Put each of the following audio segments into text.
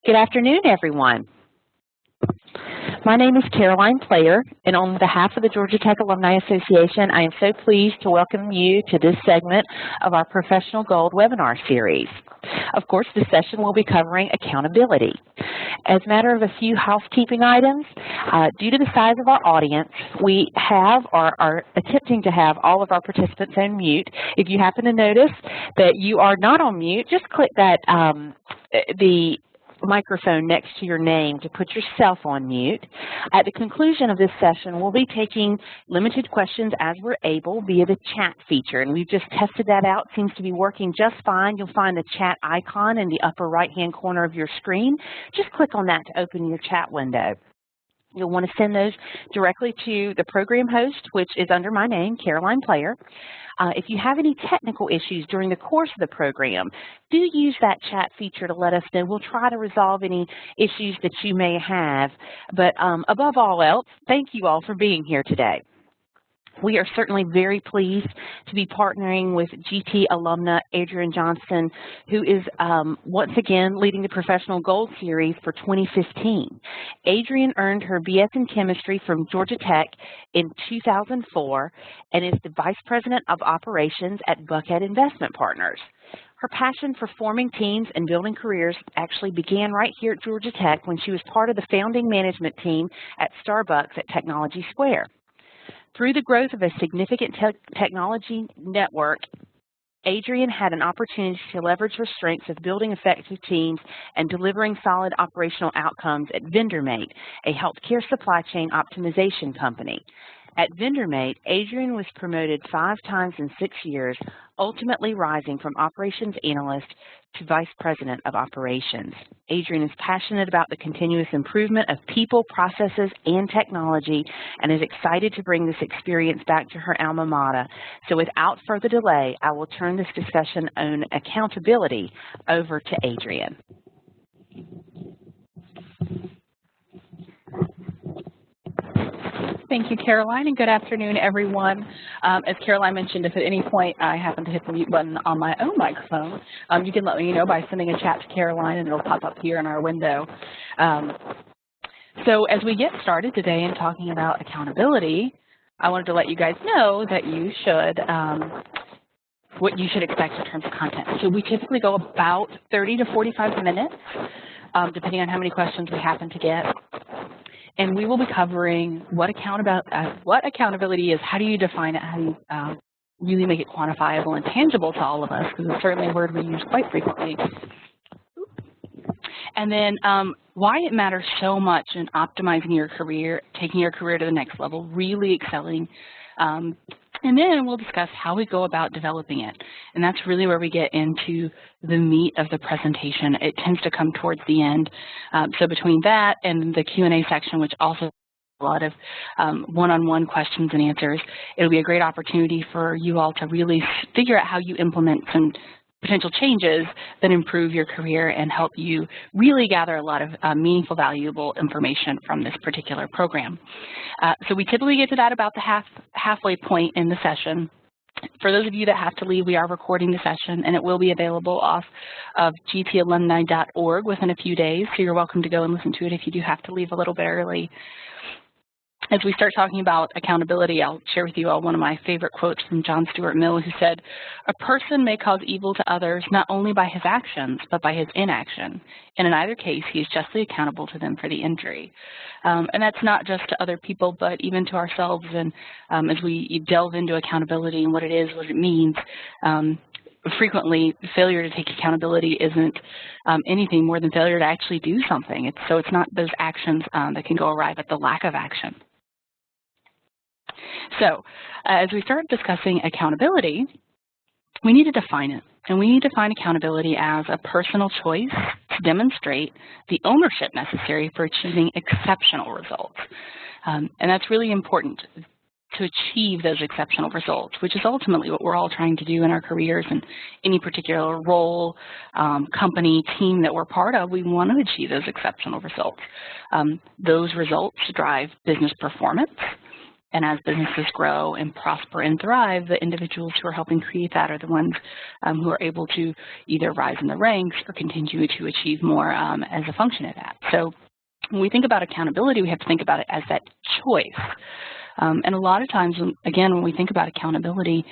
Good afternoon, everyone. My name is Caroline Player, and on behalf of the Georgia Tech Alumni Association, I am so pleased to welcome you to this segment of our Professional Gold webinar series. Of course, this session will be covering accountability. As a matter of a few housekeeping items, due to the size of our audience, we have or are attempting to have all of our participants on mute. If you happen to notice that you are not on mute, just click that the microphone next to your name to put yourself on mute. At the conclusion of this session, we'll be taking limited questions as we're able via the chat feature, and we've just tested that out. It seems to be working just fine. You'll find the chat icon in the upper right-hand corner of your screen. Just click on that to open your chat window. You'll want to send those directly to the program host, which is under my name, Caroline Player. If you have any technical issues during the course of the program, do use that chat feature to let us know. We'll try to resolve any issues that you may have. But above all else, thank you all for being here today. We are certainly very pleased to be partnering with GT alumna Adrienne Johnston, who is once again leading the Professional Gold Series for 2015. Adrienne earned her BS in Chemistry from Georgia Tech in 2004 and is the Vice President of Operations at Buckhead Investment Partners. Her passion for forming teams and building careers actually began right here at Georgia Tech when she was part of the founding management team at Starbucks at Technology Square. Through the growth of a significant technology network, Adrienne had an opportunity to leverage her strengths of building effective teams and delivering solid operational outcomes at VendorMate, a healthcare supply chain optimization company. At VendorMate, Adrienne was promoted 5 times in 6 years, ultimately rising from operations analyst to vice president of operations. Adrienne is passionate about the continuous improvement of people, processes, and technology, and is excited to bring this experience back to her alma mater. So without further delay, I will turn this discussion on accountability over to Adrienne. Thank you, Caroline, and good afternoon, everyone. As Caroline mentioned, if at any point I happen to hit the mute button on my own microphone, you can let me know by sending a chat to Caroline, and it'll pop up here in our window. So as we get started today in talking about accountability, I wanted to let you guys know that you should what you should expect in terms of content. So we typically go about 30 to 45 minutes, depending on how many questions we happen to get. And we will be covering what accountability is, how do you define it, how do you really make it quantifiable and tangible to all of us, because it's certainly a word we use quite frequently. And then why it matters so much in optimizing your career, taking your career to the next level, really excelling. And then we'll discuss how we go about developing it. And that's really where we get into the meat of the presentation. It tends to come towards the end. So between that and the Q&A section, which also a lot of one-on-one questions and answers, it'll be a great opportunity for you all to really figure out how you implement some potential changes that improve your career and help you really gather a lot of meaningful, valuable information from this particular program. So we typically get to that about the halfway point in the session. For those of you that have to leave, we are recording the session, and it will be available off of gtalumni.org within a few days, so you're welcome to go and listen to it if you do have to leave a little bit early. As we start talking about accountability, I'll share with you all one of my favorite quotes from John Stuart Mill, who said, "A person may cause evil to others not only by his actions, but by his inaction. And in either case, he is justly accountable to them for the injury." And that's not just to other people, but even to ourselves. And as we delve into accountability and what it is, what it means, frequently failure to take accountability isn't anything more than failure to actually do something. So it's not those actions that can go arrive at the lack of action. So as we start discussing accountability, we need to define it. And we need to define accountability as a personal choice to demonstrate the ownership necessary for achieving exceptional results. And that's really important to achieve those exceptional results, which is ultimately what we're all trying to do in our careers and any particular role, company, team that we're part of. We want to achieve those exceptional results. Those results drive business performance. And as businesses grow and prosper and thrive, the individuals who are helping create that are the ones who are able to either rise in the ranks or continue to achieve more as a function of that. So when we think about accountability, we have to think about it as that choice. And a lot of times, again, when we think about accountability,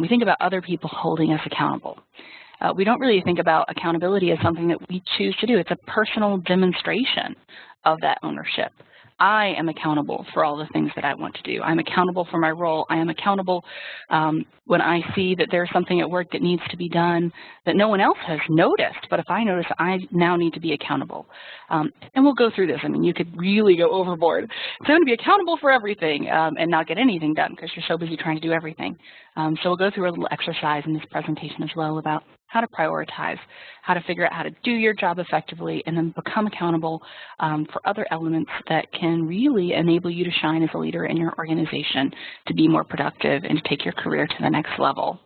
we think about other people holding us accountable. We don't really think about accountability as something that we choose to do. It's a personal demonstration of that ownership. I am accountable for all the things that I want to do. I'm accountable for my role. I am accountable when I see that there's something at work that needs to be done that no one else has noticed. But if I notice, I now need to be accountable. And we'll go through this. I mean, you could really go overboard. So I'm going to be accountable for everything and not get anything done because you're so busy trying to do everything. So we'll go through a little exercise in this presentation as well about how to prioritize, how to figure out how to do your job effectively, and then become accountable for other elements that can really enable you to shine as a leader in your organization, to be more productive and to take your career to the next level.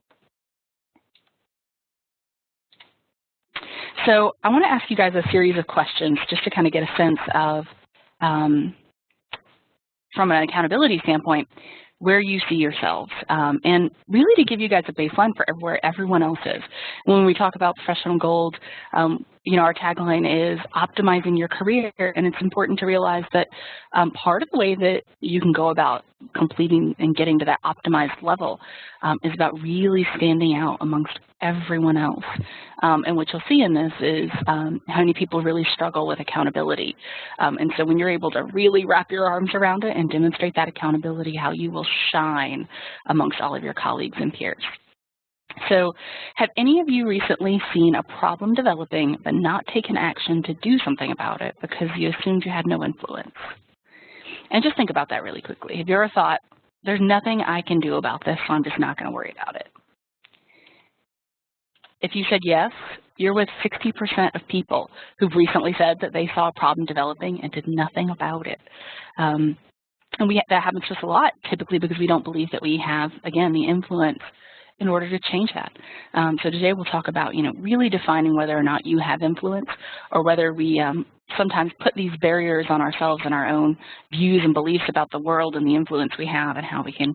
So I want to ask you guys a series of questions just to kind of get a sense of, from an accountability standpoint, where you see yourselves, and really to give you guys a baseline for where everyone else is. When we talk about professional goals, you know, our tagline is optimizing your career, and it's important to realize that part of the way that you can go about completing and getting to that optimized level is about really standing out amongst everyone else. And what you'll see in this is how many people really struggle with accountability. And so when you're able to really wrap your arms around it and demonstrate that accountability, how you will shine amongst all of your colleagues and peers. So have any of you recently seen a problem developing but not taken action to do something about it because you assumed you had no influence? And just think about that really quickly. Have you ever thought, there's nothing I can do about this, so I'm just not going to worry about it? If you said yes, you're with 60% of people who've recently said that they saw a problem developing and did nothing about it. And that happens to us a lot, typically because we don't believe that we have, again, the influence in order to change that. So today we'll talk about, you know, really defining whether or not you have influence, or whether we sometimes put these barriers on ourselves and our own views and beliefs about the world and the influence we have, and how we can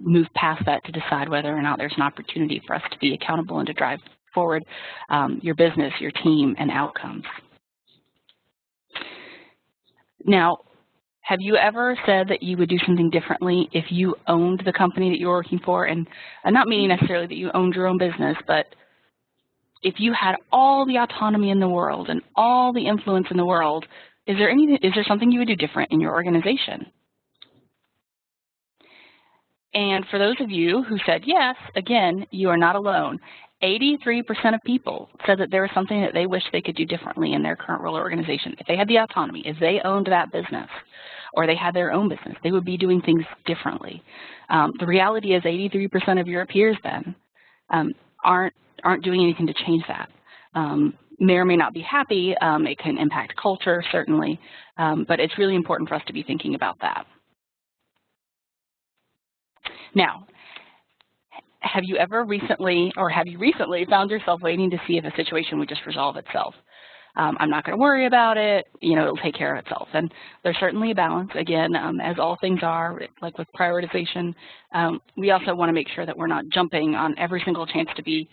move past that to decide whether or not there's an opportunity for us to be accountable and to drive forward your business, your team, and outcomes. Now, have you ever said that you would do something differently if you owned the company that you're working for? And not meaning necessarily that you owned your own business, but if you had all the autonomy in the world and all the influence in the world, is there something you would do different in your organization? And for those of you who said yes, again, you are not alone. 83% of people said that there was something that they wish they could do differently in their current role or organization. If they had the autonomy, if they owned that business, or they had their own business, they would be doing things differently. The reality is 83% of your peers then aren't doing anything to change that. May or may not be happy. It can impact culture, certainly, but it's really important for us to be thinking about that. Now, have you recently found yourself waiting to see if a situation would just resolve itself? I'm not going to worry about it, you know, it'll take care of itself. And there's certainly a balance, again, as all things are, like with prioritization. We also want to make sure that we're not jumping on every single chance to be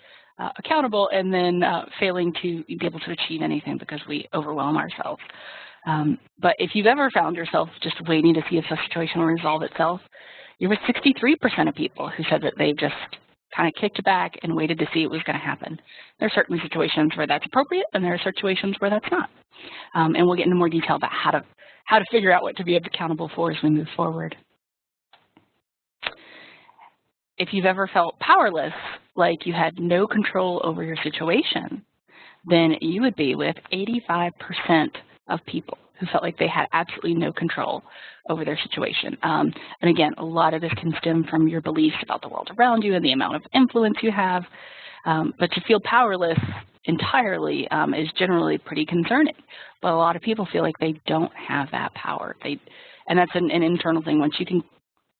accountable and then failing to be able to achieve anything because we overwhelm ourselves. But if you've ever found yourself just waiting to see if a situation will resolve itself, you're with 63% of people who said that they've just kind of kicked back and waited to see it was going to happen. There are certainly situations where that's appropriate, and there are situations where that's not. And we'll get into more detail about how to figure out what to be accountable for as we move forward. If you've ever felt powerless, like you had no control over your situation, then you would be with 85% of people who felt like they had absolutely no control over their situation. And again, a lot of this can stem from your beliefs about the world around you and the amount of influence you have. But to feel powerless entirely is generally pretty concerning. But a lot of people feel like they don't have that power. And that's an internal thing. Once you can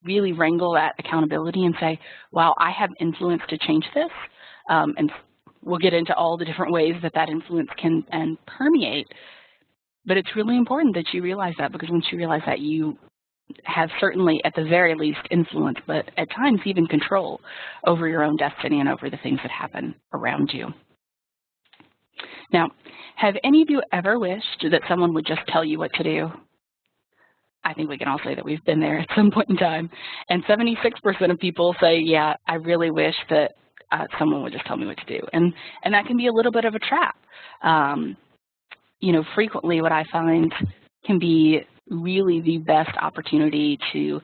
really wrangle that accountability and say, wow, I have influence to change this, and we'll get into all the different ways that that influence can permeate. But it's really important that you realize that, because once you realize that, you have certainly, at the very least, influence, but at times even control over your own destiny and over the things that happen around you. Now, have any of you ever wished that someone would just tell you what to do? I think we can all say that we've been there at some point in time. And 76% of people say, yeah, I really wish that someone would just tell me what to do. And that can be a little bit of a trap. You know, frequently what I find can be really the best opportunity to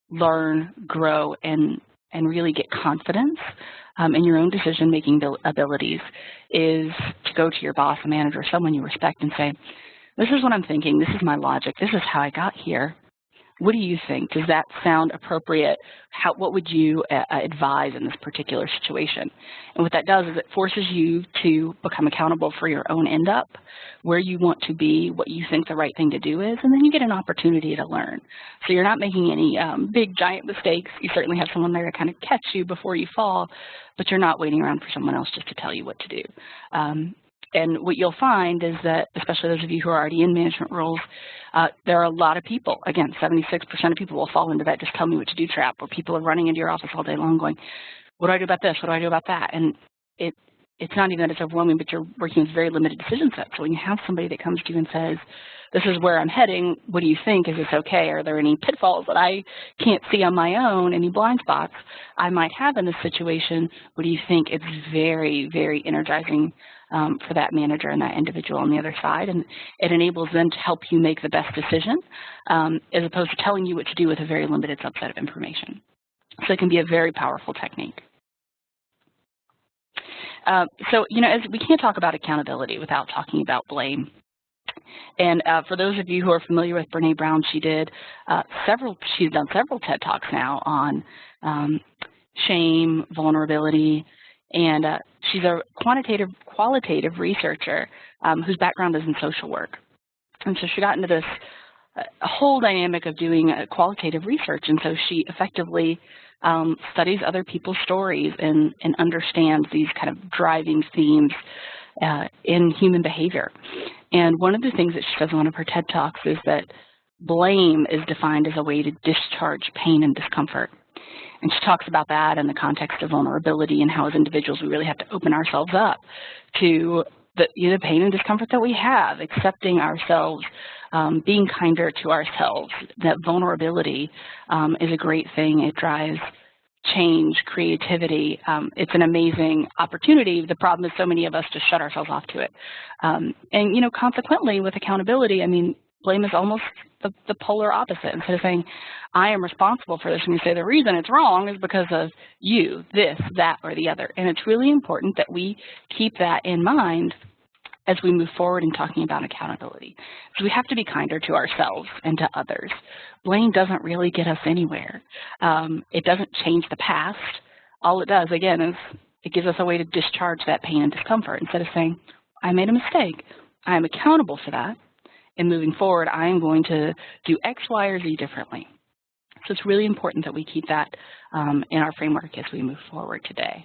learn, grow, and really get confidence in your own decision-making abilities is to go to your boss, a manager, someone you respect and say, this is what I'm thinking, this is my logic, this is how I got here. What do you think? Does that sound appropriate? What would you advise in this particular situation? And what that does is it forces you to become accountable for your own end up, where you want to be, what you think the right thing to do is, and then you get an opportunity to learn. So you're not making any big, giant mistakes. You certainly have someone there to kind of catch you before you fall, but you're not waiting around for someone else just to tell you what to do. And what you'll find is that, especially those of you who are already in management roles, there are a lot of people, again, 76% of people will fall into that just tell me what to do trap, where people are running into your office all day long going, what do I do about this? What do I do about that? And it's not even that it's overwhelming, but you're working with very limited decision sets. So when you have somebody that comes to you and says, this is where I'm heading, what do you think? Is this okay? Are there any pitfalls that I can't see on my own, any blind spots I might have in this situation? What do you think? It's very, very energizing for that manager and that individual on the other side, and it enables them to help you make the best decision as opposed to telling you what to do with a very limited subset of information. So it can be a very powerful technique. So, you know, as we can't talk about accountability without talking about blame. And for those of you who are familiar with Brené Brown, she's done several TED Talks now on shame, vulnerability, and she's a qualitative researcher whose background is in social work. And so she got into this whole dynamic of doing qualitative research, and so she effectively studies other people's stories and understands these kind of driving themes in human behavior. And one of the things that she says in one of her TED Talks is that blame is defined as a way to discharge pain and discomfort. And she talks about that in the context of vulnerability and how as individuals we really have to open ourselves up to the pain and discomfort that we have, accepting ourselves, being kinder to ourselves. That vulnerability is a great thing. It drives change, creativity. It's an amazing opportunity. The problem is so many of us just shut ourselves off to it. And, you know, consequently with accountability, I mean, blame is almost the polar opposite. Instead of saying, I am responsible for this, and you say the reason it's wrong is because of you, this, that, or the other. And it's really important that we keep that in mind as we move forward in talking about accountability. So we have to be kinder to ourselves and to others. Blame doesn't really get us anywhere. It doesn't change the past. All it does, again, is it gives us a way to discharge that pain and discomfort instead of saying, I made a mistake. I am accountable for that. And moving forward, I am going to do X, Y, or Z differently. So it's really important that we keep that in our framework as we move forward today.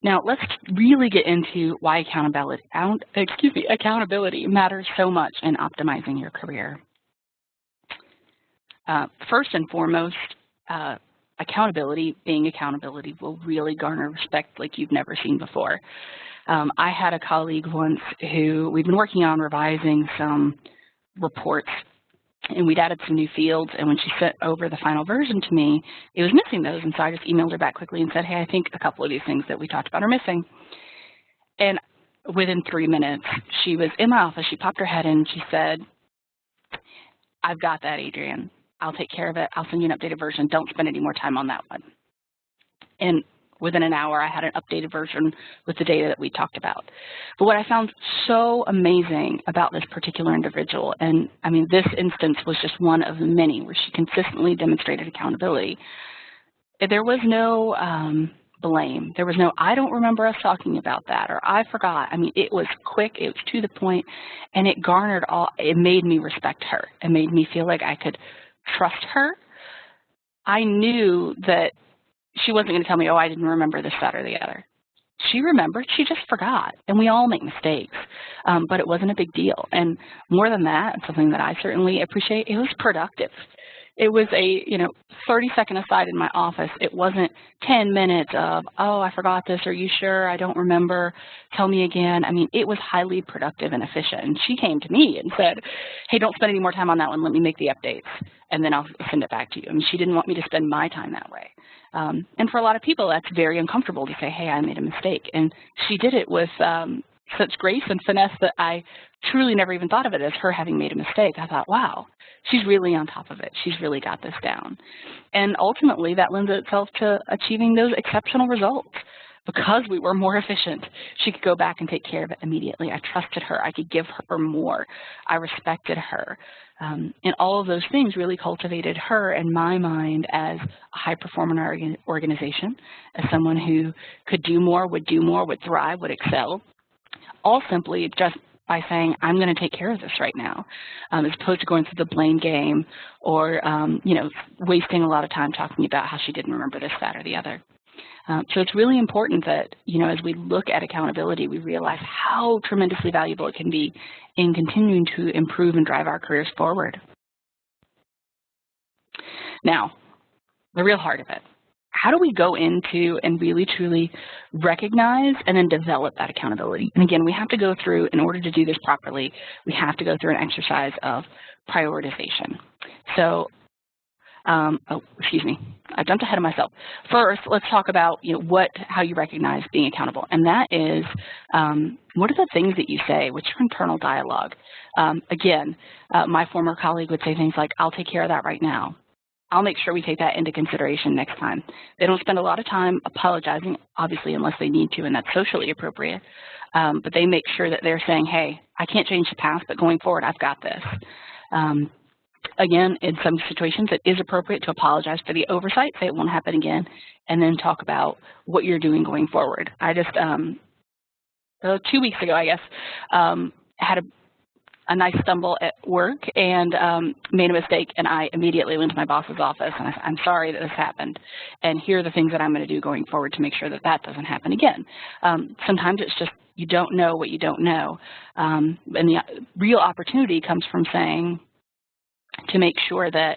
Now, let's really get into why accountability matters so much in optimizing your career. First and foremost, being accountability will really garner respect like you've never seen before. I had a colleague once who we've been working on revising some reports, and we'd added some new fields, and when she sent over the final version to me, it was missing those, and so I just emailed her back quickly and said, hey, I think a couple of these things that we talked about are missing. And within 3 minutes, she was in my office, she popped her head in, and she said, I've got that, Adrienne. I'll take care of it. I'll send you an updated version. Don't spend any more time on that one. And within an hour, I had an updated version with the data that we talked about. But what I found so amazing about this particular individual, and I mean, this instance was just one of many where she consistently demonstrated accountability. There was no blame. There was no, I don't remember us talking about that, or I forgot. I mean, it was quick, it was to the point, and it garnered it made me respect her. It made me feel like I could trust her. I knew that she wasn't going to tell me, oh, I didn't remember this, that, or the other. she remembered, she just forgot, and we all make mistakes, but it wasn't a big deal. And more than that, something that I certainly appreciate, it was productive. It was a 30-second aside in my office. It wasn't 10 minutes of, oh, I forgot this. Are you sure? I don't remember. Tell me again. I mean, it was highly productive and efficient. And she came to me and said, hey, don't spend any more time on that one. Let me make the updates, and then I'll send it back to you. I mean, she didn't want me to spend my time that way. And for a lot of people, that's very uncomfortable to say, hey, I made a mistake. And she did it with such grace and finesse that I truly never even thought of it as her having made a mistake. I thought, wow, she's really on top of it. She's really got this down. And ultimately, that lends itself to achieving those exceptional results. Because we were more efficient, she could go back and take care of it immediately. I trusted her. I could give her more. I respected her. And all of those things really cultivated her, in my mind, as a high performer in our organization, as someone who could do more, would thrive, would excel, all simply just by saying, I'm going to take care of this right now, as opposed to going through the blame game or, wasting a lot of time talking about how she didn't remember this, that, or the other. So it's really important that, as we look at accountability, we realize how tremendously valuable it can be in continuing to improve and drive our careers forward. Now, the real heart of it. How do we go into and really, truly recognize and then develop that accountability? And again, we have to go through, in order to do this properly, we have to go through an exercise of prioritization. So, excuse me, I jumped ahead of myself. First, let's talk about how you recognize being accountable, and that is what are the things that you say? What's your internal dialogue? Again, my former colleague would say things like, "I'll take care of that right now. I'll make sure we take that into consideration next time." They don't spend a lot of time apologizing, obviously, unless they need to, and that's socially appropriate. But they make sure that they're saying, "Hey, I can't change the past, but going forward, I've got this." Again, in some situations, it is appropriate to apologize for the oversight, say it won't happen again, and then talk about what you're doing going forward. I just, 2 weeks ago, I guess, had a nice stumble at work and made a mistake, and I immediately went to my boss's office, and I said, I'm sorry that this happened, and here are the things that I'm going to do going forward to make sure that that doesn't happen again. Sometimes it's just you don't know what you don't know, and the real opportunity comes from saying, to make sure that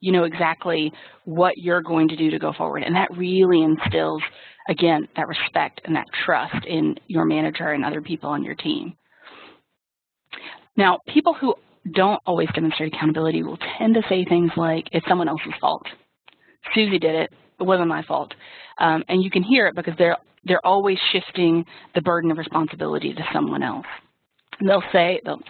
you know exactly what you're going to do to go forward. And that really instills, again, that respect and that trust in your manager and other people on your team. Now, people who don't always demonstrate accountability will tend to say things like, it's someone else's fault. Susie did it. It wasn't my fault. And you can hear it because they're always shifting the burden of responsibility to someone else. They'll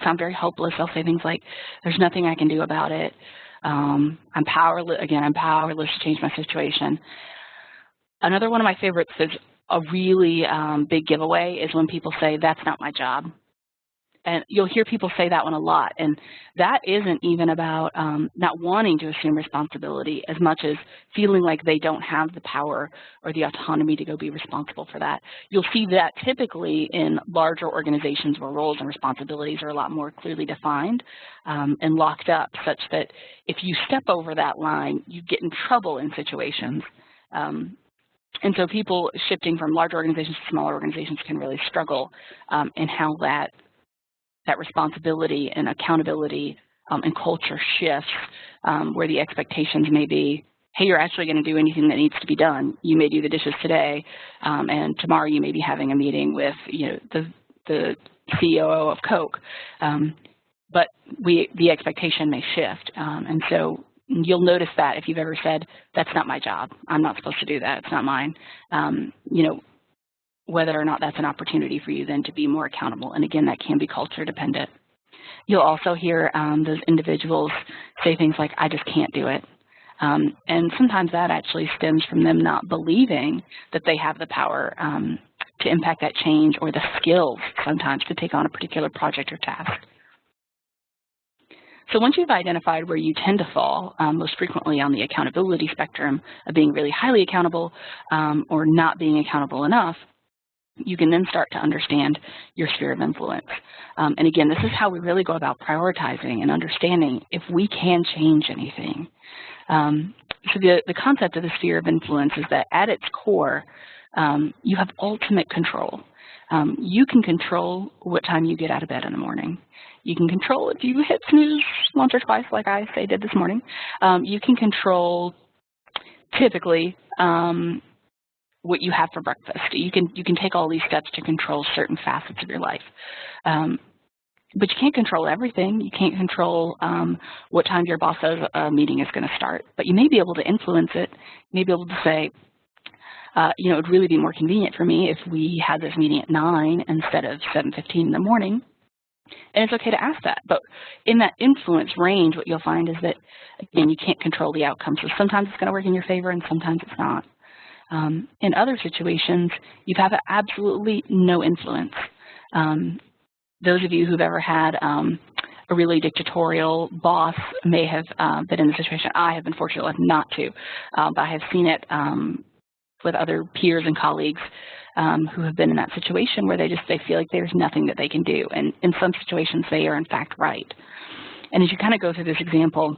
sound very hopeless. They'll say things like, there's nothing I can do about it. I'm powerless. Again, I'm powerless to change my situation. Another one of my favorites is a really big giveaway is when people say, that's not my job. And you'll hear people say that one a lot. And that isn't even about not wanting to assume responsibility as much as feeling like they don't have the power or the autonomy to go be responsible for that. You'll see that typically in larger organizations where roles and responsibilities are a lot more clearly defined and locked up, such that if you step over that line, you get in trouble in situations. And so people shifting from large organizations to smaller organizations can really struggle in how that responsibility and accountability and culture shifts where the expectations may be, hey, you're actually going to do anything that needs to be done. You may do the dishes today, and tomorrow you may be having a meeting with the CEO of Coke. But the expectation may shift. And so you'll notice that if you've ever said, that's not my job. I'm not supposed to do that. It's not mine. Whether or not that's an opportunity for you then to be more accountable. And again, that can be culture dependent. You'll also hear those individuals say things like, I just can't do it. And sometimes that actually stems from them not believing that they have the power to impact that change or the skills sometimes to take on a particular project or task. So once you've identified where you tend to fall, most frequently on the accountability spectrum of being really highly accountable or not being accountable enough, you can then start to understand your sphere of influence. And again, this is how we really go about prioritizing and understanding if we can change anything. So the concept of the sphere of influence is that at its core, you have ultimate control. You can control what time you get out of bed in the morning. You can control if you hit snooze once or twice like I did this morning. You can control typically what you have for breakfast. You can take all these steps to control certain facets of your life. But you can't control everything. You can't control what time your boss says a meeting is going to start. But you may be able to influence it. You may be able to say, you know, it would really be more convenient for me if we had this meeting at 9 instead of 7:15 in the morning. And it's okay to ask that. But in that influence range, what you'll find is that, again, you can't control the outcome. So sometimes it's going to work in your favor and sometimes it's not. In other situations, you have absolutely no influence. Those of you who've ever had a really dictatorial boss may have been in the situation. I have been fortunate enough not to, but I have seen it with other peers and colleagues who have been in that situation where they feel like there's nothing that they can do. And in some situations, they are in fact right. And as you kind of go through this example,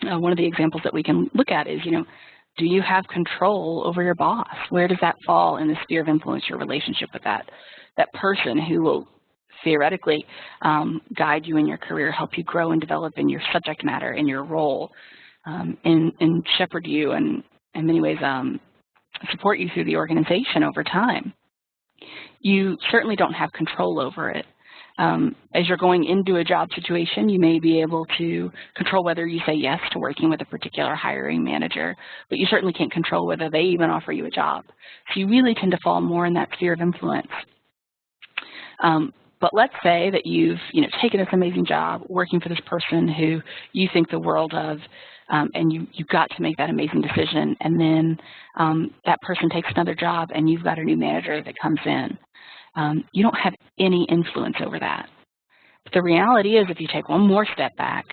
one of the examples that we can look at is, you know, do you have control over your boss? Where does that fall in the sphere of influence, your relationship with that person who will theoretically guide you in your career, help you grow and develop in your subject matter, in your role, and shepherd you and in many ways support you through the organization over time? You certainly don't have control over it. As you're going into a job situation, you may be able to control whether you say yes to working with a particular hiring manager, but you certainly can't control whether they even offer you a job. So you really tend to fall more in that sphere of influence. But let's say that you've taken this amazing job working for this person who you think the world of, and you've got to make that amazing decision, and then that person takes another job and you've got a new manager that comes in. You don't have any influence over that. But the reality is, if you take one more step back,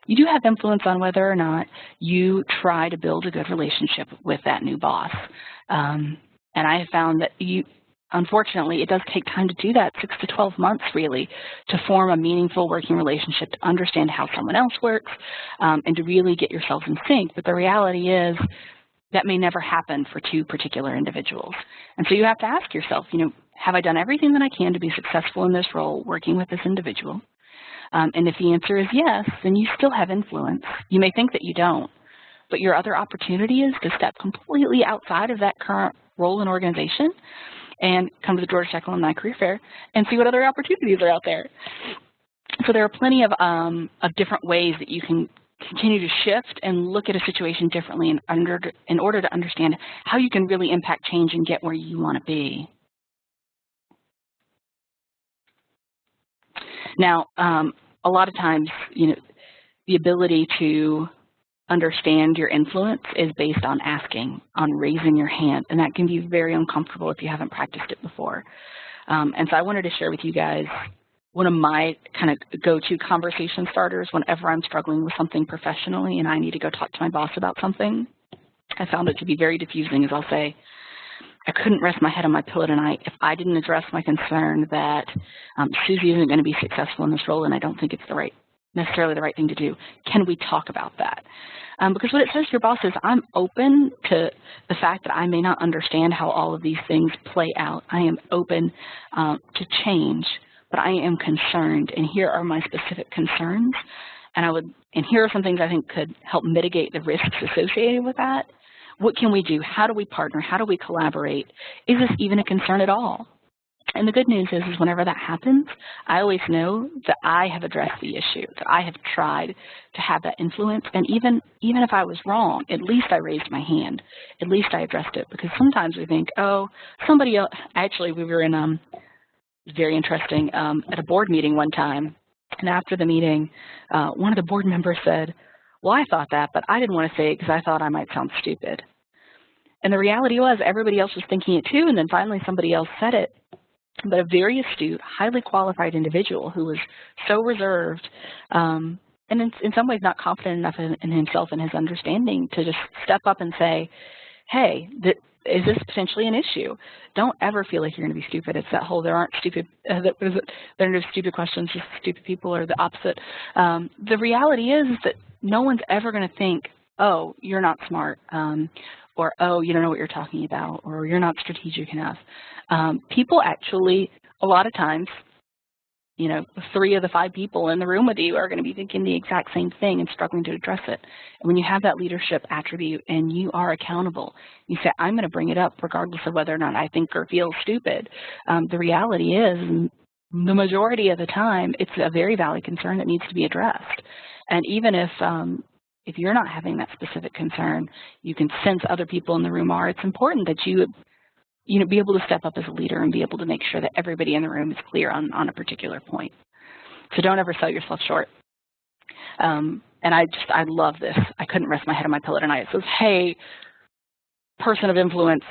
you do have influence on whether or not you try to build a good relationship with that new boss. And I have found that unfortunately, it does take time to do that, 6 to 12 months really, to form a meaningful working relationship, to understand how someone else works, and to really get yourselves in sync. But the reality is that may never happen for two particular individuals. And so you have to ask yourself, have I done everything that I can to be successful in this role working with this individual? And if the answer is yes, then you still have influence. You may think that you don't, but your other opportunity is to step completely outside of that current role and organization and come to the Georgia Tech Alumni Career Fair and see what other opportunities are out there. So there are plenty of different ways that you can continue to shift and look at a situation differently in order to understand how you can really impact change and get where you want to be. Now, a lot of times, the ability to understand your influence is based on asking, on raising your hand, and that can be very uncomfortable if you haven't practiced it before. And so I wanted to share with you guys one of my kind of go-to conversation starters whenever I'm struggling with something professionally and I need to go talk to my boss about something. I found it to be very diffusing, as I'll say, I couldn't rest my head on my pillow tonight if I didn't address my concern that Susie isn't going to be successful in this role and I don't think it's necessarily the right thing to do. Can we talk about that? Because what it says to your boss is, I'm open to the fact that I may not understand how all of these things play out. I am open to change, but I am concerned, and here are my specific concerns. And here are some things I think could help mitigate the risks associated with that. What can we do? How do we partner? How do we collaborate? Is this even a concern at all? And the good news is whenever that happens, I always know that I have addressed the issue, that I have tried to have that influence. And even if I was wrong, at least I raised my hand. At least I addressed it. Because sometimes we think, oh, somebody else. Actually, we were in very interesting at a board meeting one time. And after the meeting, one of the board members said, well, I thought that, but I didn't want to say it because I thought I might sound stupid. And the reality was everybody else was thinking it too, and then finally somebody else said it. But a very astute, highly qualified individual who was so reserved and in some ways not confident enough in himself and his understanding to just step up and say, hey, is this potentially an issue? Don't ever feel like you're going to be stupid. It's that whole there aren't stupid, there are no stupid questions, just stupid people, or the opposite. The reality is that no one's ever going to think oh, you're not smart, or oh, you don't know what you're talking about, or you're not strategic enough. People actually, a lot of times, 3 of the 5 people in the room with you are going to be thinking the exact same thing and struggling to address it. And when you have that leadership attribute and you are accountable, you say, I'm going to bring it up regardless of whether or not I think or feel stupid. The reality is, the majority of the time, it's a very valid concern that needs to be addressed. And even if you're not having that specific concern, you can sense other people in the room are. It's important that you be able to step up as a leader and be able to make sure that everybody in the room is clear on a particular point. So don't ever sell yourself short. And I love this. I couldn't rest my head on my pillow tonight. It says, hey, person of influence,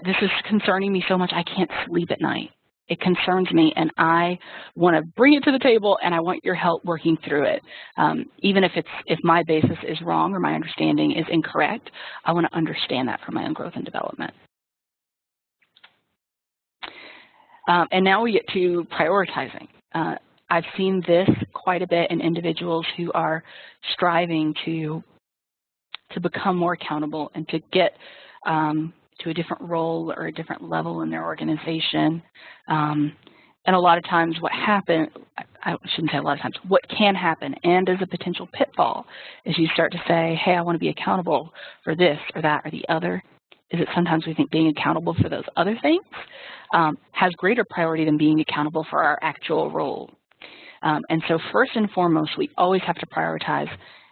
this is concerning me so much I can't sleep at night. It concerns me, and I want to bring it to the table, and I want your help working through it. Even if my basis is wrong or my understanding is incorrect, I want to understand that for my own growth and development. And now we get to prioritizing. I've seen this quite a bit in individuals who are striving to become more accountable and to get to a different role or a different level in their organization. And a lot of times what happens, I shouldn't say a lot of times, what can happen and is a potential pitfall is you start to say, hey, I want to be accountable for this or that or the other. Is that sometimes we think being accountable for those other things has greater priority than being accountable for our actual role. And so first and foremost, we always have to prioritize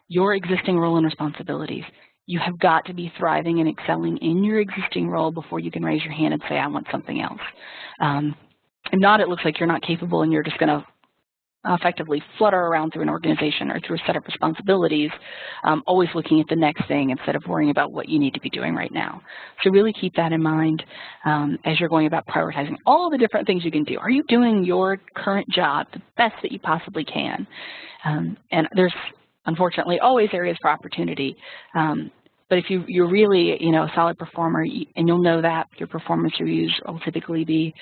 your existing role and responsibilities. You have got to be thriving and excelling in your existing role before you can raise your hand and say, I want something else. If not, it looks like you're not capable and you're just going to effectively flutter around through an organization or through a set of responsibilities, always looking at the next thing instead of worrying about what you need to be doing right now. So really keep that in mind as you're going about prioritizing all the different things you can do. Are you doing your current job the best that you possibly can? And there's unfortunately always areas for opportunity. But if you're really, a solid performer, and you'll know that your performance reviews will typically be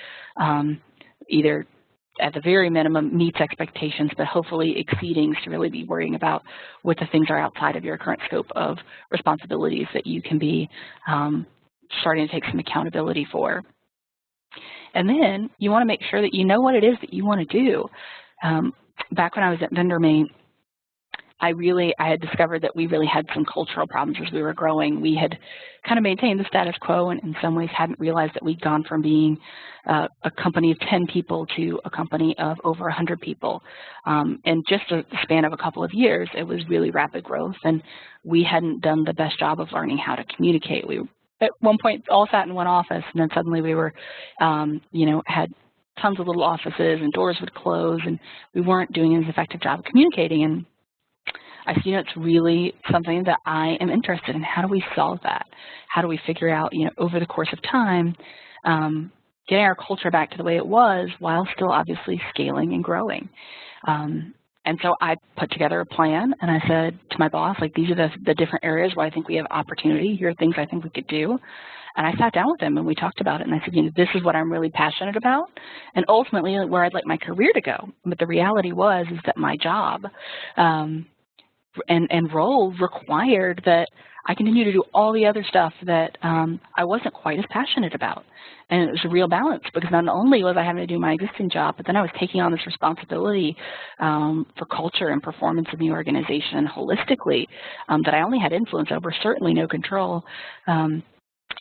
either at the very minimum meets expectations, but hopefully exceeding to really be worrying about what the things are outside of your current scope of responsibilities that you can be starting to take some accountability for. And then you want to make sure that you know what it is that you want to do. Back when I was at VendorMate, I had discovered that we really had some cultural problems as we were growing. We had kind of maintained the status quo and in some ways hadn't realized that we'd gone from being a company of 10 people to a company of over 100 people. In just a span of a couple of years, it was really rapid growth, and we hadn't done the best job of learning how to communicate. We at one point all sat in one office, and then suddenly we were, had tons of little offices and doors would close, and we weren't doing an effective job of communicating. And I see it's really something that I am interested in. How do we solve that? How do we figure out, over the course of time, getting our culture back to the way it was while still obviously scaling and growing? And so I put together a plan, and I said to my boss, these are the different areas where I think we have opportunity. Here are things I think we could do. And I sat down with him, and we talked about it, and I said, this is what I'm really passionate about, and ultimately where I'd like my career to go. But the reality is that my job and role required that I continue to do all the other stuff that I wasn't quite as passionate about. And it was a real balance, because not only was I having to do my existing job, but then I was taking on this responsibility for culture and performance in the organization holistically that I only had influence over, certainly no control. And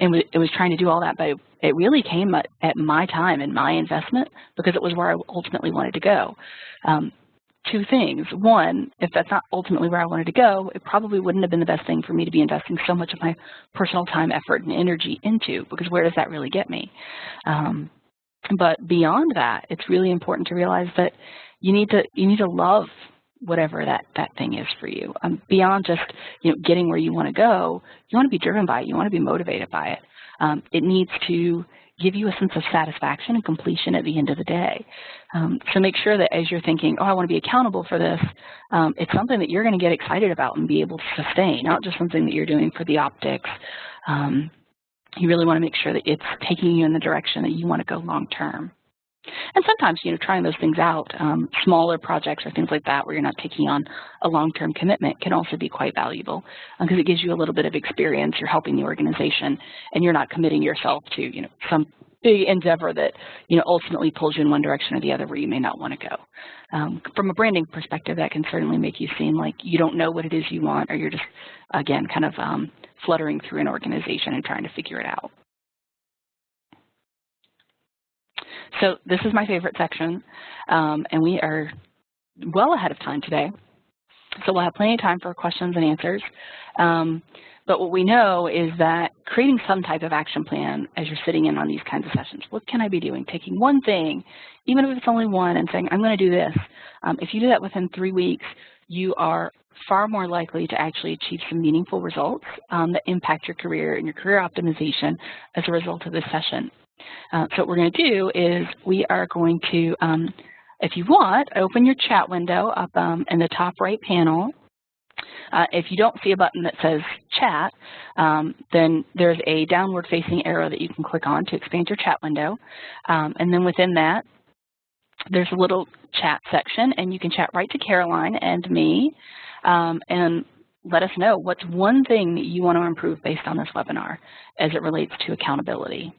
it was trying to do all that, but it really came at my time and my investment, because it was where I ultimately wanted to go. Two things. One, if that's not ultimately where I wanted to go, it probably wouldn't have been the best thing for me to be investing so much of my personal time, effort, and energy into, because where does that really get me? But beyond that, it's really important to realize that you need to love whatever that thing is for you. Beyond just getting where you want to go, you want to be driven by it. You want to be motivated by it. It needs to give you a sense of satisfaction and completion at the end of the day. So make sure that as you're thinking, I want to be accountable for this, it's something that you're going to get excited about and be able to sustain, not just something that you're doing for the optics. You really want to make sure that it's taking you in the direction that you want to go long term. And sometimes, trying those things out, smaller projects or things like that where you're not taking on a long-term commitment can also be quite valuable because it gives you a little bit of experience. You're helping the organization, and you're not committing yourself to, some big endeavor that, ultimately pulls you in one direction or the other where you may not want to go. From a branding perspective, that can certainly make you seem like you don't know what it is you want, or you're just, again, kind of fluttering through an organization and trying to figure it out. So this is my favorite section, and we are well ahead of time today. So we'll have plenty of time for questions and answers. But what we know is that creating some type of action plan as you're sitting in on these kinds of sessions, what can I be doing? Taking one thing, even if it's only one, and saying, I'm going to do this. If you do that within 3 weeks, you are far more likely to actually achieve some meaningful results that impact your career and your career optimization as a result of this session. So what we're going to do is we are going to, if you want, open your chat window up in the top right panel. If you don't see a button that says chat, then there's a downward facing arrow that you can click on to expand your chat window. And then within that, there's a little chat section, and you can chat right to Caroline and me and let us know what's one thing that you want to improve based on this webinar as it relates to accountability.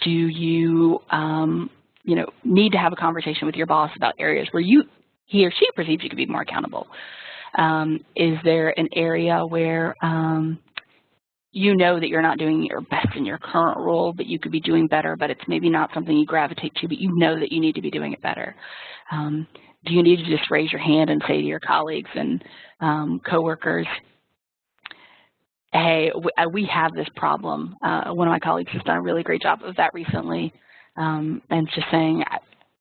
Do you, need to have a conversation with your boss about areas where he or she perceives you to be more accountable? Is there an area where you know that you're not doing your best in your current role, but you could be doing better, but it's maybe not something you gravitate to, but you know that you need to be doing it better? Do you need to just raise your hand and say to your colleagues and coworkers, hey, we have this problem? One of my colleagues has done a really great job of that recently, and just saying,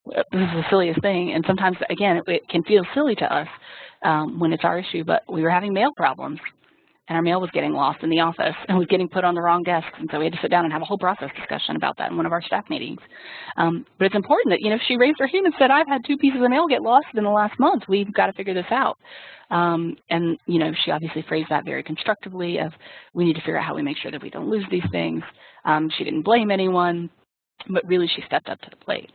this is the silliest thing. And sometimes, again, it can feel silly to us when it's our issue, but we were having mail problems, and our mail was getting lost in the office and was getting put on the wrong desk. And so we had to sit down and have a whole process discussion about that in one of our staff meetings. But it's important that, if she raised her hand and said, I've had 2 pieces of mail get lost in the last month, we've got to figure this out. And, she obviously phrased that very constructively of, we need to figure out how we make sure that we don't lose these things. She didn't blame anyone, but really she stepped up to the plate.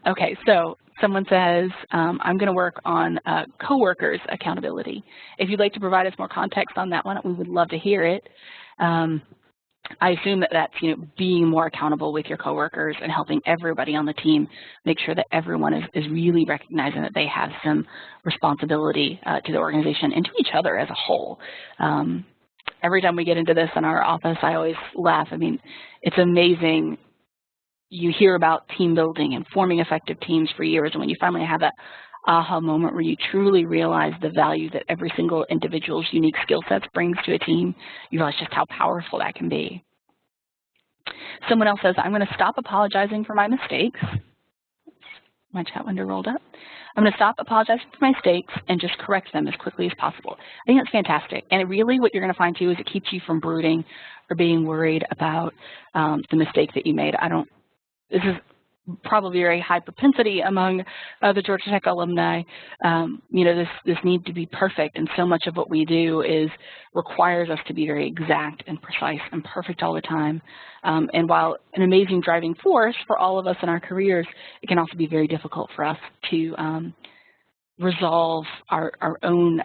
Okay, so someone says, I'm going to work on coworkers' accountability. If you'd like to provide us more context on that one, we would love to hear it. I assume that that's, being more accountable with your coworkers and helping everybody on the team make sure that everyone is really recognizing that they have some responsibility to the organization and to each other as a whole. Every time we get into this in our office, I always laugh. I mean, it's amazing. You hear about team building and forming effective teams for years, and when you finally have that aha moment where you truly realize the value that every single individual's unique skill sets brings to a team, you realize just how powerful that can be. Someone else says, I'm going to stop apologizing for my mistakes. My chat window rolled up. I'm going to stop apologizing for my mistakes and just correct them as quickly as possible. I think that's fantastic. And really what you're going to find too is it keeps you from brooding or being worried about the mistake that you made. This is probably a very high propensity among the Georgia Tech alumni. This need to be perfect, and so much of what we do requires us to be very exact and precise and perfect all the time. And while an amazing driving force for all of us in our careers, it can also be very difficult for us to resolve our own,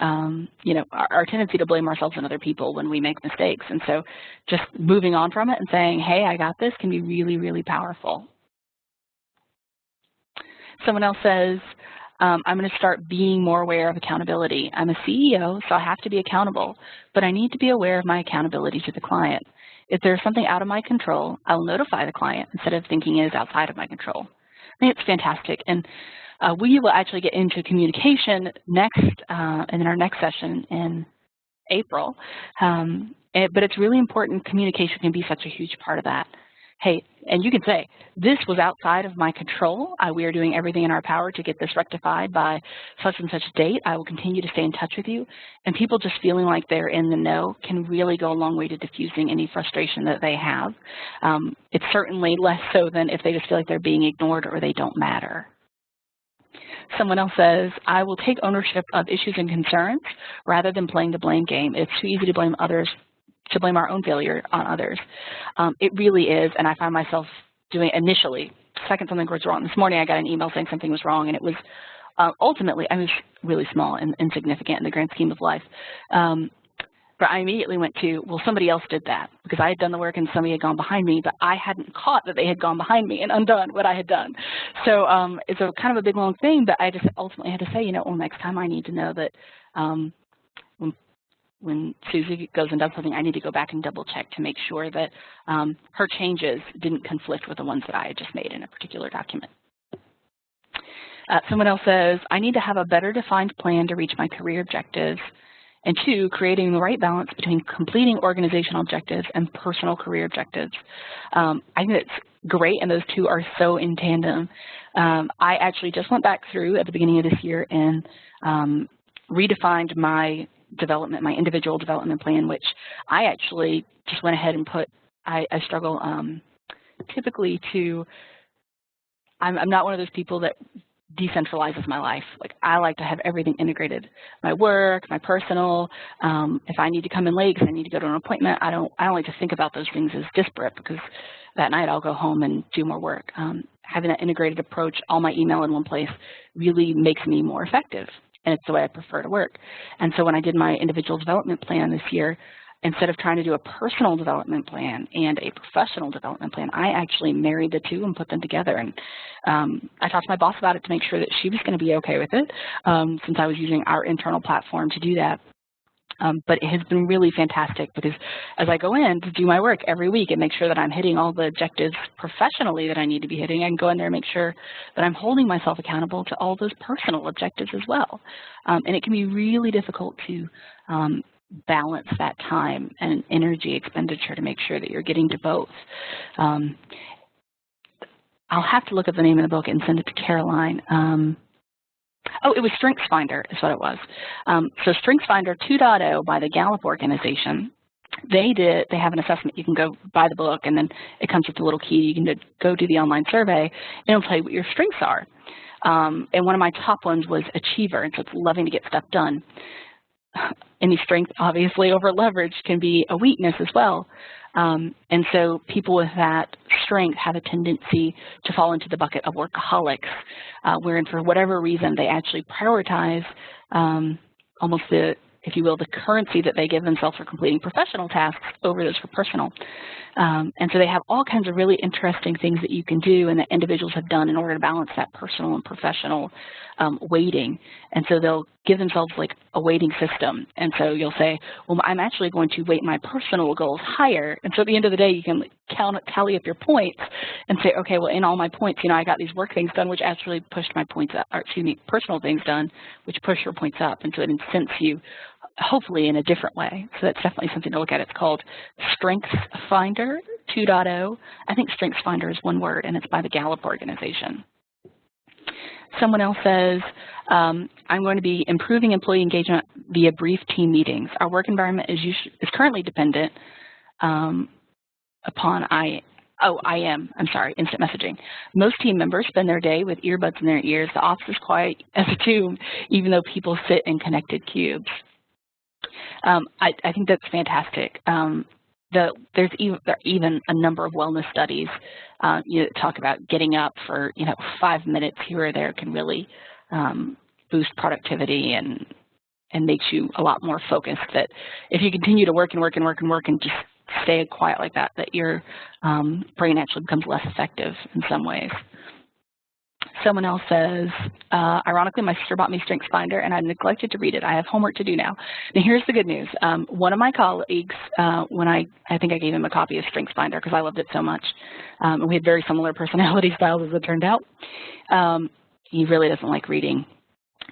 our tendency to blame ourselves and other people when we make mistakes. And so just moving on from it and saying, hey, I got this, can be really, really powerful. Someone else says, I'm going to start being more aware of accountability. I'm a CEO, so I have to be accountable, but I need to be aware of my accountability to the client. If there's something out of my control, I'll notify the client instead of thinking it is outside of my control. I think it's fantastic. And we will actually get into communication next, in our next session in April. But it's really important. Communication can be such a huge part of that. Hey, and you can say, this was outside of my control. We are doing everything in our power to get this rectified by such and such date. I will continue to stay in touch with you. And people just feeling like they're in the know can really go a long way to diffusing any frustration that they have. It's certainly less so than if they just feel like they're being ignored or they don't matter. Someone else says, I will take ownership of issues and concerns rather than playing the blame game. It's too easy to blame others, to blame our own failure on others. It really is, and I find myself doing initially second something was wrong. This morning I got an email saying something was wrong, and it was ultimately, I mean, it's really small and insignificant in the grand scheme of life. But I immediately went to, well, somebody else did that because I had done the work and somebody had gone behind me, but I hadn't caught that they had gone behind me and undone what I had done. So it's a kind of a big, long thing, but I just ultimately had to say, you know, well, next time I need to know that when Susie goes and does something, I need to go back and double check to make sure that her changes didn't conflict with the ones that I had just made in a particular document. Someone else says, I need to have a better defined plan to reach my career objectives. And 2, creating the right balance between completing organizational objectives and personal career objectives. I think that's great, and those 2 are so in tandem. I actually just went back through at the beginning of this year and redefined my development, my individual development plan, which I actually just went ahead and put, I struggle typically to, I'm not one of those people that decentralizes my life. Like, I like to have everything integrated. My work, my personal, if I need to come in late because I need to go to an appointment, I don't like to think about those things as disparate because that night I'll go home and do more work. Having that integrated approach, all my email in one place, really makes me more effective. And it's the way I prefer to work. And so when I did my individual development plan this year, instead of trying to do a personal development plan and a professional development plan, I actually married the 2 and put them together. And I talked to my boss about it to make sure that she was going to be okay with it, since I was using our internal platform to do that. But it has been really fantastic because as I go in to do my work every week and make sure that I'm hitting all the objectives professionally that I need to be hitting, I can go in there and make sure that I'm holding myself accountable to all those personal objectives as well. And it can be really difficult to balance that time and energy expenditure to make sure that you're getting to both. I'll have to look at the name of the book and send it to Caroline. Oh, it was StrengthsFinder is what it was. So StrengthsFinder 2.0 by the Gallup organization. They have an assessment. You can go buy the book, and then it comes with a little key. You can go do the online survey, and it'll tell you what your strengths are. And one of my top ones was achiever, and so it's loving to get stuff done. Any strength, obviously, over leverage can be a weakness as well. And so people with that strength have a tendency to fall into the bucket of workaholics, wherein for whatever reason they actually prioritize almost the, if you will, the currency that they give themselves for completing professional tasks over those for personal. And so they have all kinds of really interesting things that you can do and that individuals have done in order to balance that personal and professional weighting. And so they'll give themselves like a weighting system. And so you'll say, well, I'm actually going to weight my personal goals higher. And so at the end of the day, you can tally up your points and say, okay, well, in all my points, you know, I got these work things done, which actually pushed my points up, or excuse me, personal things done, which push your points up. And so it incents you hopefully in a different way. So that's definitely something to look at. It's called StrengthsFinder 2.0. I think StrengthsFinder is one word, and it's by the Gallup organization. Someone else says, I'm going to be improving employee engagement via brief team meetings. Our work environment is currently dependent upon instant messaging. Most team members spend their day with earbuds in their ears. The office is quiet as a tomb, even though people sit in connected cubes. I think that's fantastic. There's even a number of wellness studies talk about getting up for 5 minutes here or there can really boost productivity and makes you a lot more focused. That if you continue to work and work and work and work and just stay quiet like that, that your brain actually becomes less effective in some ways. Someone else says, ironically, my sister bought me StrengthsFinder and I've neglected to read it. I have homework to do now. Now, here's the good news. One of my colleagues, when I think I gave him a copy of StrengthsFinder because I loved it so much, and we had very similar personality styles as it turned out. He really doesn't like reading.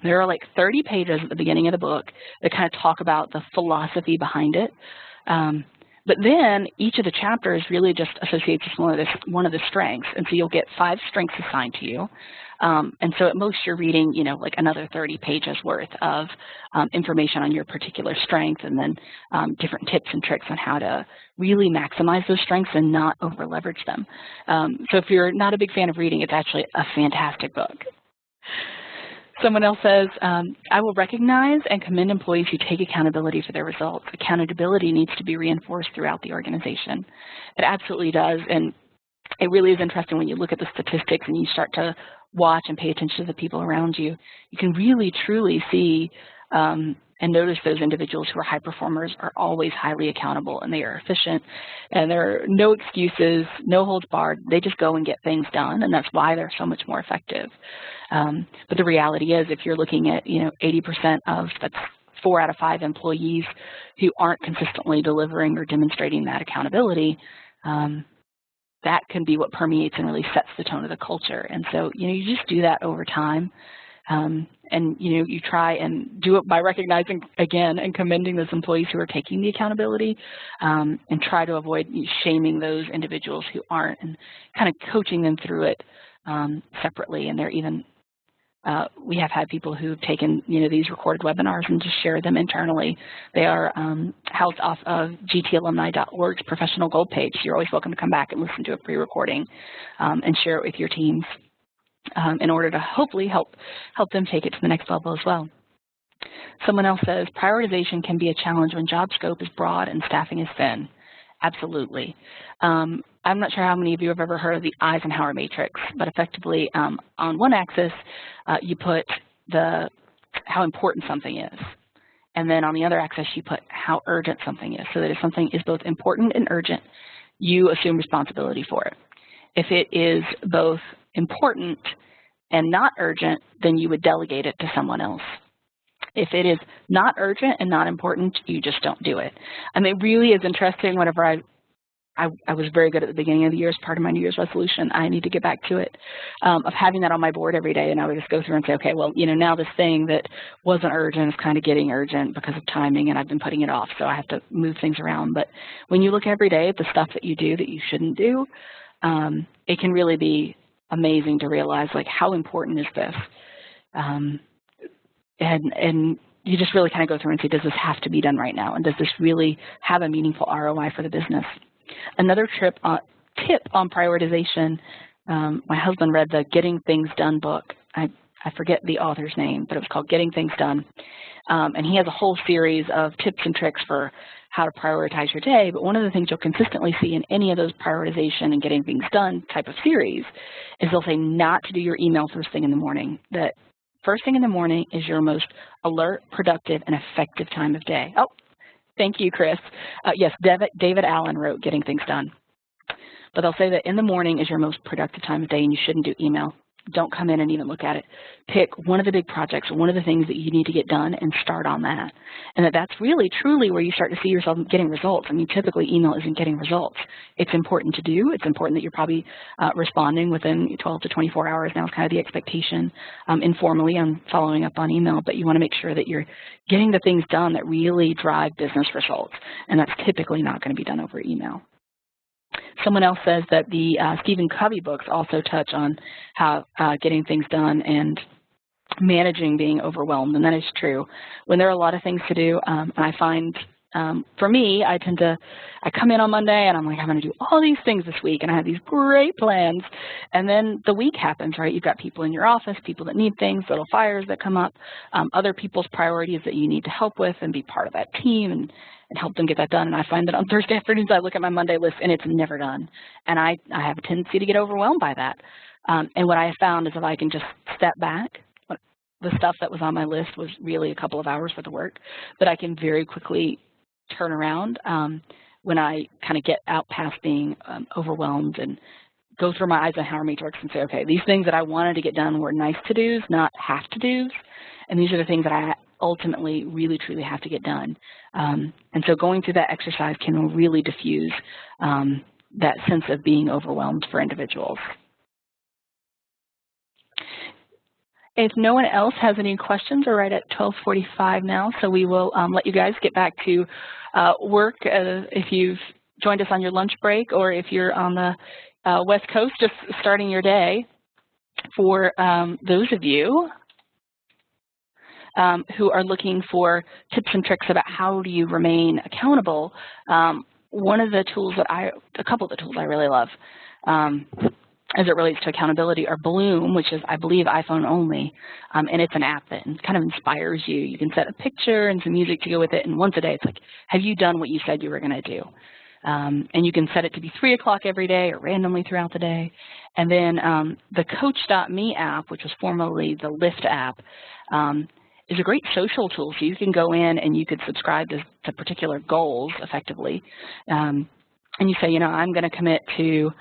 There are like 30 pages at the beginning of the book that kind of talk about the philosophy behind it. But then each of the chapters really just associates with one of the strengths. And so you'll get 5 strengths assigned to you. And so at most you're reading, like another 30 pages worth of information on your particular strength, and then different tips and tricks on how to really maximize those strengths and not over leverage them. So if you're not a big fan of reading, it's actually a fantastic book. Someone else says, I will recognize and commend employees who take accountability for their results. Accountability needs to be reinforced throughout the organization. It absolutely does. And it really is interesting when you look at the statistics and you start to watch and pay attention to the people around you. You can really, truly see and notice those individuals who are high performers are always highly accountable, and they are efficient, and there are no excuses, no holds barred. They just go and get things done, and that's why they're so much more effective. But the reality is, if you're looking at 80% of, that's 4 out of 5 employees who aren't consistently delivering or demonstrating that accountability, that can be what permeates and really sets the tone of the culture. And so, you just do that over time. And you try and do it by recognizing, again, and commending those employees who are taking the accountability, and try to avoid shaming those individuals who aren't, and kind of coaching them through it separately. And they're even, we have had people who've taken, these recorded webinars and just shared them internally. They are housed off of gtalumni.org's professional gold page. So you're always welcome to come back and listen to a pre-recording and share it with your teams. In order to hopefully help them take it to the next level as well. Someone else says, prioritization can be a challenge when job scope is broad and staffing is thin. Absolutely. I'm not sure how many of you have ever heard of the Eisenhower matrix, but effectively on one axis, you put how important something is. And then on the other axis, you put how urgent something is. So that if something is both important and urgent, you assume responsibility for it. If it is both important and not urgent, then you would delegate it to someone else. If it is not urgent and not important, you just don't do it. I mean, it really is interesting. Whenever I was very good at the beginning of the year as part of my New Year's resolution, I need to get back to it, of having that on my board every day. And I would just go through and say, okay, well, now this thing that wasn't urgent is kind of getting urgent because of timing, and I've been putting it off, so I have to move things around. But when you look every day at the stuff that you do that you shouldn't do, it can really be amazing to realize, like, how important is this? And you just really kind of go through and say, does this have to be done right now? And does this really have a meaningful ROI for the business? Another tip on prioritization, my husband read the Getting Things Done book. I forget the author's name, but it was called Getting Things Done. And he has a whole series of tips and tricks for how to prioritize your day. But one of the things you'll consistently see in any of those prioritization and getting things done type of series is they'll say not to do your email first thing in the morning. That first thing in the morning is your most alert, productive, and effective time of day. Oh, thank you, Chris. Yes, David Allen wrote Getting Things Done. But they'll say that in the morning is your most productive time of day, and you shouldn't do email. Don't come in and even look at it. Pick one of the big projects, one of the things that you need to get done, and start on that. And that's really, truly where you start to see yourself getting results. I mean, typically email isn't getting results. It's important to do. It's important that you're probably responding within 12 to 24 hours now is kind of the expectation informally on following up on email. But you want to make sure that you're getting the things done that really drive business results. And that's typically not going to be done over email. Someone else says that the Stephen Covey books also touch on how getting things done and managing being overwhelmed, and that is true. When there are a lot of things to do, and I find, for me, I come in on Monday and I'm like, I'm going to do all these things this week, and I have these great plans, and then the week happens, right? You've got people in your office, people that need things, little fires that come up, other people's priorities that you need to help with and be part of that team and help them get that done. And I find that on Thursday afternoons, I look at my Monday list and it's never done. And I have a tendency to get overwhelmed by that. And what I have found is if I can just step back, the stuff that was on my list was really a couple of hours worth of work, but I can very quickly turn around when I kind of get out past being overwhelmed and go through my Eisenhower matrix and say, okay, these things that I wanted to get done were nice to-dos, not have-to-dos. And these are the things that I ultimately really, truly have to get done. And so going through that exercise can really diffuse that sense of being overwhelmed for individuals. If no one else has any questions, we're right at 12:45 now, so we will let you guys get back to work if you've joined us on your lunch break, or if you're on the West Coast just starting your day. For those of you who are looking for tips and tricks about how do you remain accountable, one of the tools that a couple of the tools I really love as it relates to accountability are Bloom, which is, I believe, iPhone only, and it's an app that kind of inspires you. You can set a picture and some music to go with it, and once a day it's like, have you done what you said you were going to do? And you can set it to be 3 o'clock every day or randomly throughout the day. And then the Coach.me app, which was formerly the Lyft app, is a great social tool. So you can go in and you could subscribe to particular goals effectively. And you say, I'm going to commit to,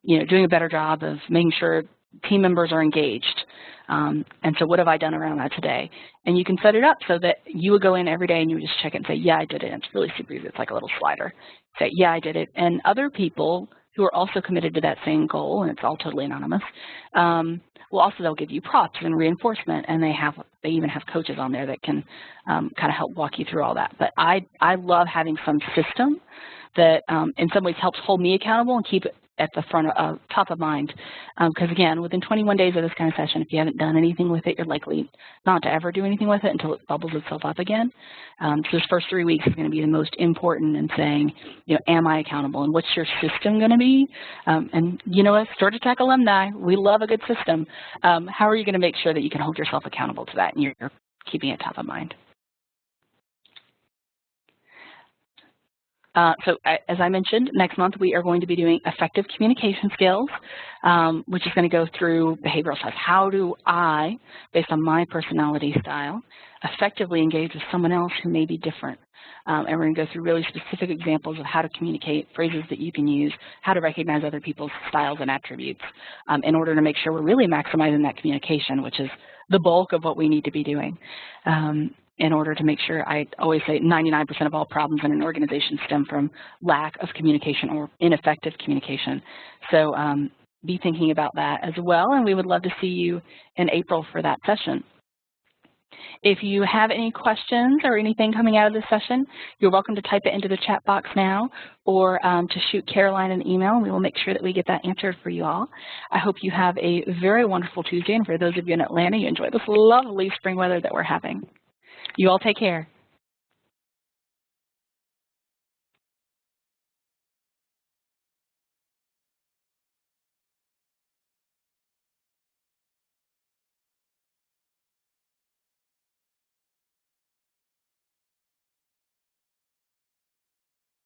doing a better job of making sure team members are engaged. And so what have I done around that today? And you can set it up so that you would go in every day and you would just check it and say, yeah, I did it. And it's really super easy. It's like a little slider. Say, yeah, I did it. And other people who are also committed to that same goal, and it's all totally anonymous, they'll give you props and reinforcement, and they even have coaches on there that can kind of help walk you through all that. But I love having some system that in some ways helps hold me accountable and keep it at the front of top of mind. Because again, within 21 days of this kind of session, if you haven't done anything with it, you're likely not to ever do anything with it until it bubbles itself up again. So this first 3 weeks is going to be the most important in saying, am I accountable, and what's your system going to be? And as Georgia Tech alumni, we love a good system. How are you going to make sure that you can hold yourself accountable to that and you're keeping it top of mind? So as I mentioned, next month we are going to be doing effective communication skills, which is going to go through behavioral tests. How do I, based on my personality style, effectively engage with someone else who may be different? And we're going to go through really specific examples of how to communicate, phrases that you can use, how to recognize other people's styles and attributes in order to make sure we're really maximizing that communication, which is the bulk of what we need to be doing. In order to make sure, I always say 99% of all problems in an organization stem from lack of communication or ineffective communication. So be thinking about that as well, and we would love to see you in April for that session. If you have any questions or anything coming out of this session, you're welcome to type it into the chat box now or to shoot Caroline an email, and we will make sure that we get that answered for you all. I hope you have a very wonderful Tuesday, and for those of you in Atlanta, you enjoy this lovely spring weather that we're having. You all take care.